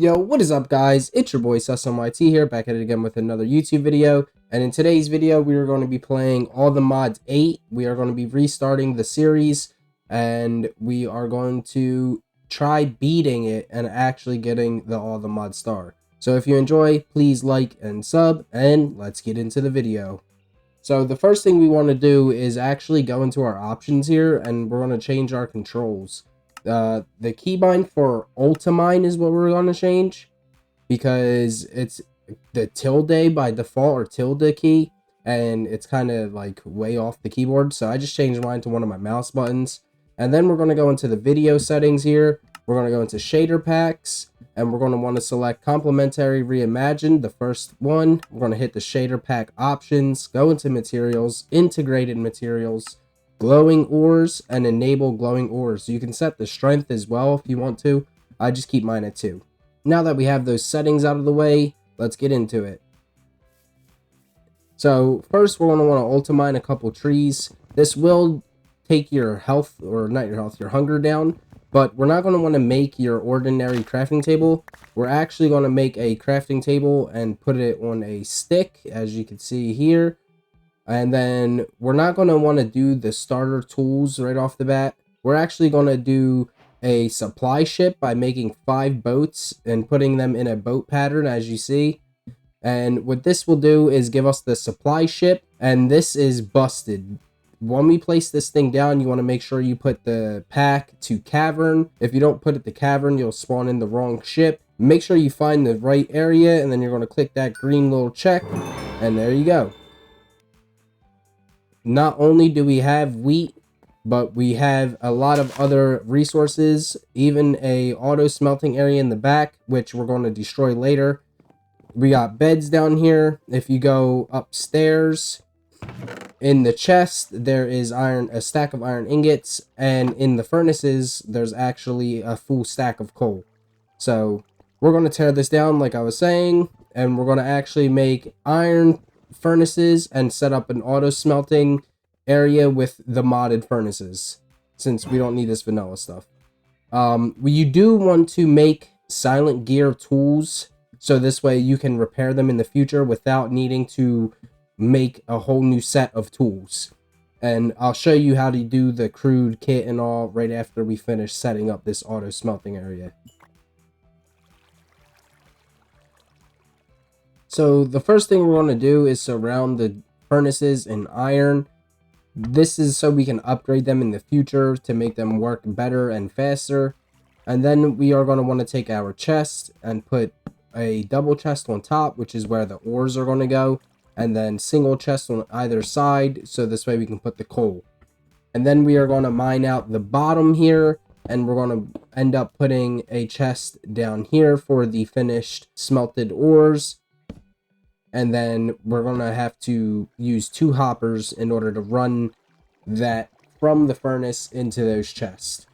Yo, what is up guys? It's your boy SusMYT here, back at it again with another YouTube video. And in today's video, we are going to be playing All the Mods 8. We are going to be restarting the series, and we are going to try beating it and actually getting the All the Mods star. So if you enjoy, please like and sub, and let's get into the video. So the first thing we want to do is actually go into our options here, and we're going to change our controls. The keybind for Ultimine is what we're going to change, because it's the tilde by default, or tilde key, and it's kind of like way off the keyboard. So I just changed mine to one of my mouse buttons. And then we're going to go into the video settings here. We're going to go into shader packs, and we're going to want to select complementary reimagined, the first one. We're going to hit the shader pack options, go into materials, integrated materials, glowing ores, and enable glowing ores. So you can set the strength as well if you want to. I just keep mine at 2. Now that we have those settings out of the way, let's get into it. So first we're going to want to ultimine a couple trees. This will take your health, or not your health, your hunger down, but we're not going to want to make your ordinary crafting table. We're actually going to make a crafting table and put it on a stick, as you can see here. And then we're not going to want to do the starter tools right off the bat. We're actually going to do a supply ship by making 5 boats and putting them in a boat pattern, as you see. And what this will do is give us the supply ship, and this is busted. When we place this thing down, you want to make sure you put the pack to cavern. If you don't put it to cavern, you'll spawn in the wrong ship. Make sure you find the right area, and then you're going to click that green little check, and there you go. Not only do we have wheat, but we have a lot of other resources, even a auto smelting area in the back, which we're going to destroy later. We got beds down here. If you go upstairs, in the chest there is a stack of iron ingots, and in the furnaces there's actually a full stack of coal. So we're going to tear this down like I was saying, and we're going to actually make iron furnaces and set up an auto smelting area with the modded furnaces, since we don't need this vanilla stuff. You do want to make silent gear tools, so this way you can repair them in the future without needing to make a whole new set of tools. And I'll show you how to do the crude kit and all right after we finish setting up this auto smelting area. So the first thing we're going to do is surround the furnaces in iron. This is so we can upgrade them in the future to make them work better and faster. And then we are going to want to take our chest and put a double chest on top, which is where the ores are going to go, and then single chest on either side, so this way we can put the coal. And then we are going to mine out the bottom here, and we're going to end up putting a chest down here for the finished smelted ores. And then we're going to have to use 2 hoppers in order to run that from the furnace into those chests.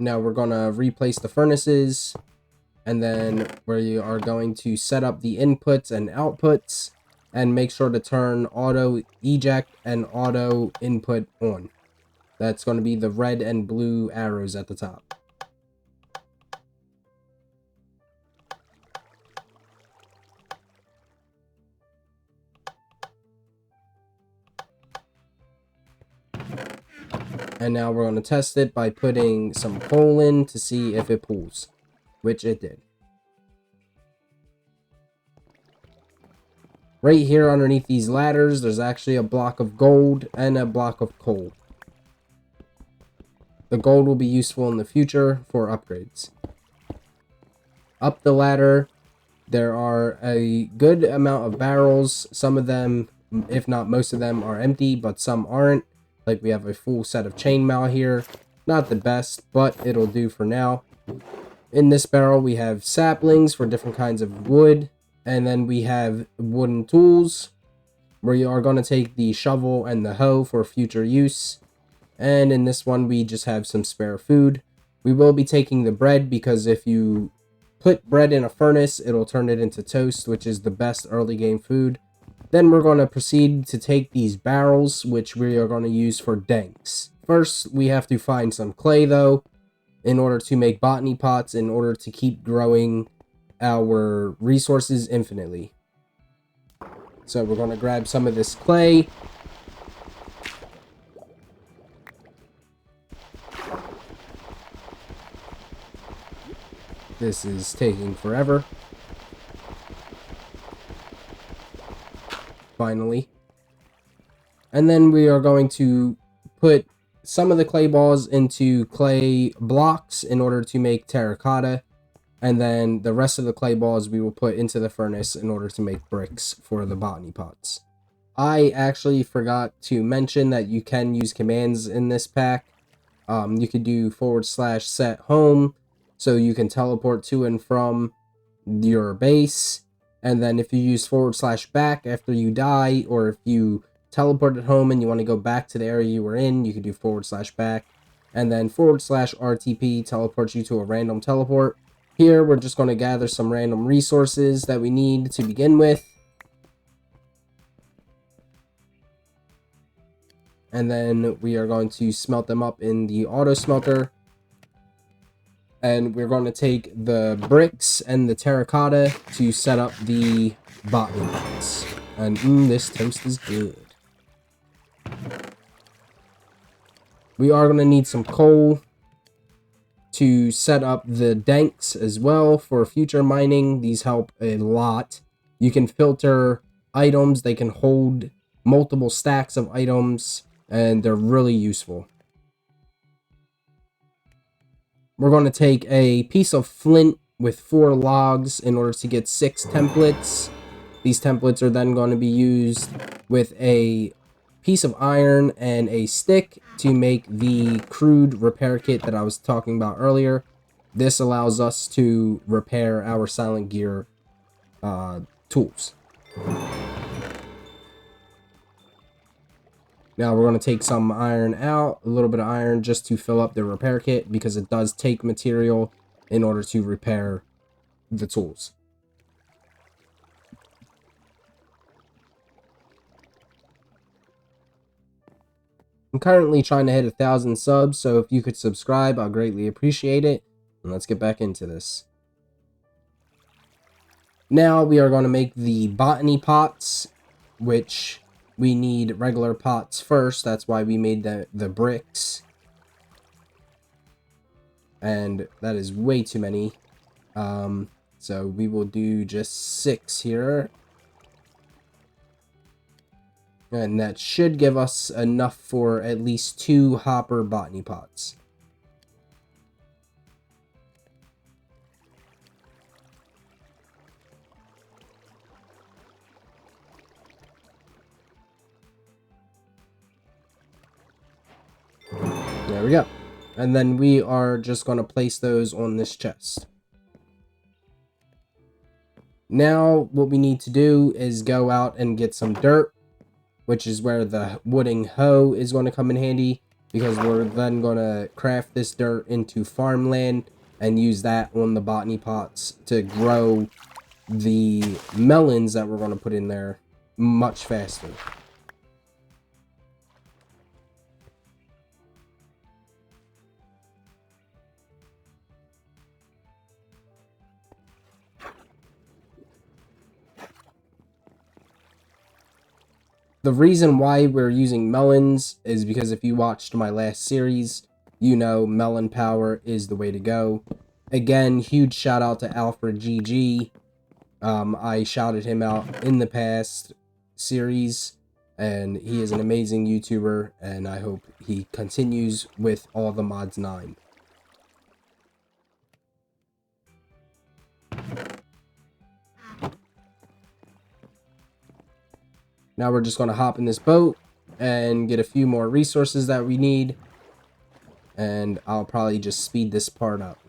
Now we're going to replace the furnaces, and then we are going to set up the inputs and outputs, and make sure to turn auto eject and auto input on. That's going to be the red and blue arrows at the top. And now we're going to test it by putting some coal in to see if it pulls, which it did. Right here underneath these ladders, there's actually a block of gold and a block of coal. The gold will be useful in the future for upgrades. Up the ladder, there are a good amount of barrels. Some of them, if not most of them, are empty, but some aren't. Like we have a full set of chainmail here. Not the best, but it'll do for now. In this barrel we have saplings for different kinds of wood, and then we have wooden tools. We are going to take the shovel and the hoe for future use. And in this one, we just have some spare food. We will be taking the bread because if you put bread in a furnace, it'll turn it into toast, which is the best early game food. Then we're going to proceed to take these barrels, which we are going to use for danks. First, we have to find some clay, though, in order to make botany pots, in order to keep growing our resources infinitely. So we're going to grab some of this clay. This is taking forever. Finally. And then we are going to put some of the clay balls into clay blocks in order to make terracotta. And then the rest of the clay balls we will put into the furnace in order to make bricks for the botany pots. I actually forgot to mention that you can use commands in this pack. You could do / set home, so you can teleport to and from your base. And then if you use / back after you die, or if you teleported home and you want to go back to the area you were in, you could do / back. And then / RTP teleports you to a random teleport. Here, we're just going to gather some random resources that we need to begin with. And then we are going to smelt them up in the auto smelter. And we're going to take the bricks and the terracotta to set up the botany pots. And this toast is good. We are going to need some coal to set up the danks as well for future mining. These help a lot. You can filter items. They can hold multiple stacks of items, and they're really useful. We're going to take a piece of flint with 4 logs in order to get 6 templates. These templates are then going to be used with a piece of iron and a stick to make the crude repair kit that I was talking about earlier. This allows us to repair our silent gear tools. Now we're going to take some iron out, a little bit of iron just to fill up the repair kit, because it does take material in order to repair the tools. I'm currently trying to hit 1,000 subs, so if you could subscribe, I'll greatly appreciate it. And let's get back into this. Now we are going to make the botany pots, which we need regular pots first. That's why we made the bricks. And that is way too many. So we will do just 6 here. And that should give us enough for at least 2 hopper botany pots. There we go. And then we are just going to place those on this chest. Now what we need to do is go out and get some dirt, which is where the wooden hoe is going to come in handy, because we're then going to craft this dirt into farmland and use that on the botany pots to grow the melons that we're going to put in there much faster. The reason why we're using melons is because if you watched my last series, you know melon power is the way to go. Again, huge shout out to Alfred GG. I shouted him out in the past series, and he is an amazing YouTuber, and I hope he continues with all the mods 9. Now we're just going to hop in this boat and get a few more resources that we need. And I'll probably just speed this part up.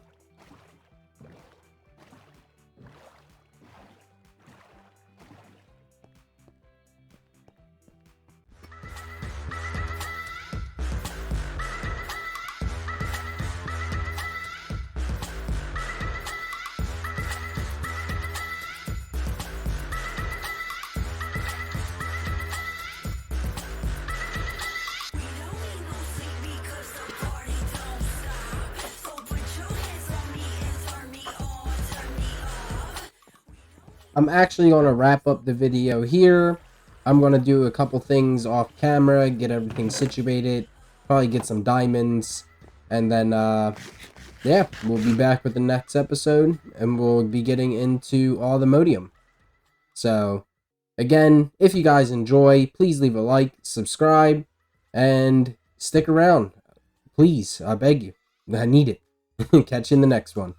I'm actually going to wrap up the video here. I'm going to do a couple things off camera, get everything situated, probably get some diamonds, and then, yeah, we'll be back with the next episode, and we'll be getting into all the modium. So, again, if you guys enjoy, please leave a like, subscribe, and stick around. Please, I beg you. I need it. Catch you in the next one.